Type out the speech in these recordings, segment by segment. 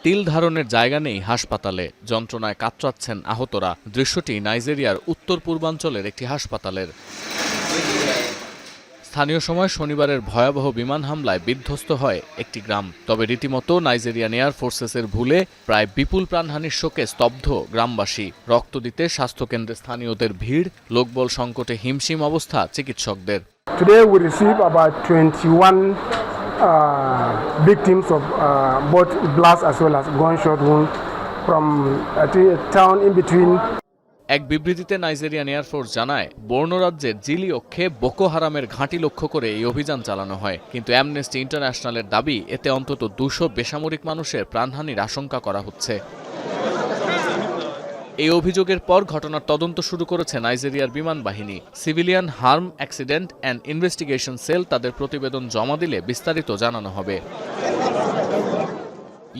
তিল ধারণের জায়গা নেই হাসপাতালে, যন্ত্রণায় কাতরাচ্ছেন আহতরা। দৃশ্যটি নাইজেরিয়ার উত্তর পূর্বাঞ্চলের একটি হাসপাতালের। স্থানীয় সময় শনিবারের ভয়াবহ বিমান হামলায় বিধ্বস্ত হয় একটি গ্রাম। তবে রীতিমতো নাইজেরিয়ান এয়ার ফোর্সেসের ভুলে প্রায় বিপুল প্রাণহানির শোকে স্তব্ধ গ্রামবাসী। রক্ত দিতে স্বাস্থ্যকেন্দ্রে স্থানীয়দের ভিড়, লোকবল সংকটে হিমশিম অবস্থা চিকিৎসকদের। Today we receive about 21 victims of both blast as well as gunshot wound from a town in between. এক বিবৃতিতে নাইজেরিয়ান এয়ারফোর্স জানায়, বর্নো রাজ্যের জিলি অক্ষে বোকো হারামের ঘাঁটি লক্ষ্য করে এই অভিযান চালানো হয়। কিন্তু অ্যামনেস্টি ইন্টারন্যাশনালের দাবি, এতে অন্তত 200 বেসামরিক মানুষের প্রাণহানির আশঙ্কা করা হচ্ছে। এই অভিযোগের পর ঘটনার তদন্ত শুরু করেছে নাইজেরিয়ার বিমান বাহিনী। Civilian harm accident and investigation cell তাদের প্রতিবেদন জমা দিলে বিস্তারিত জানানো হবে।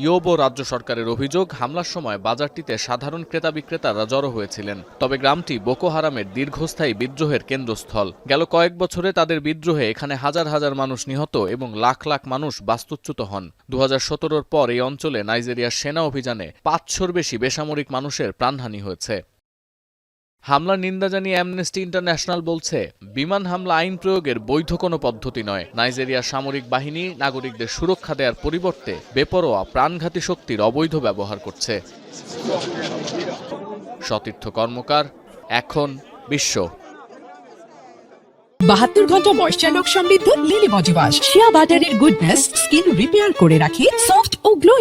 ইয়োবো রাজ্য সরকারের অভিযোগ, হামলার সময় বাজারটিতে সাধারণ ক্রেতা বিক্রেতারা জড়ো হয়েছিলেন। তবে গ্রামটি বোকো হারামের দীর্ঘস্থায়ী বিদ্রোহের কেন্দ্রস্থল। গেল কয়েক বছরে তাদের বিদ্রোহে এখানে হাজার হাজার মানুষ নিহত এবং লাখ লাখ মানুষ বাস্তুচ্যুত হন। 2017-র পর এই অঞ্চলে নাইজেরিয়ার সেনা অভিযানে 500-র বেশি বেসামরিক মানুষের প্রাণহানি হয়েছে। হামলার নিন্দা জানিয়ে অ্যামনেস্টি ইন্টারন্যাশনাল বলছে, বিমান হামলা আইন প্রয়োগের বৈধ কোনো পদ্ধতি নয়। নাইজেরিয়ার সামরিক বাহিনী নাগরিকদের সুরক্ষা দেওয়ার পরিবর্তে বেপরোয়া প্রাণঘাতী শক্তির অবৈধ ব্যবহার করছে। সতীর্থ কর্মকার, এখন বিশ্ব। 72 ঘন্টা ময়েশ্চার লক সমৃদ্ধ লিলি বডি ওয়াশ। শিয়া বাটারের গুডনেস স্কিন রিপেয়ার করে রাখে সফট ও গ্লোয়িং।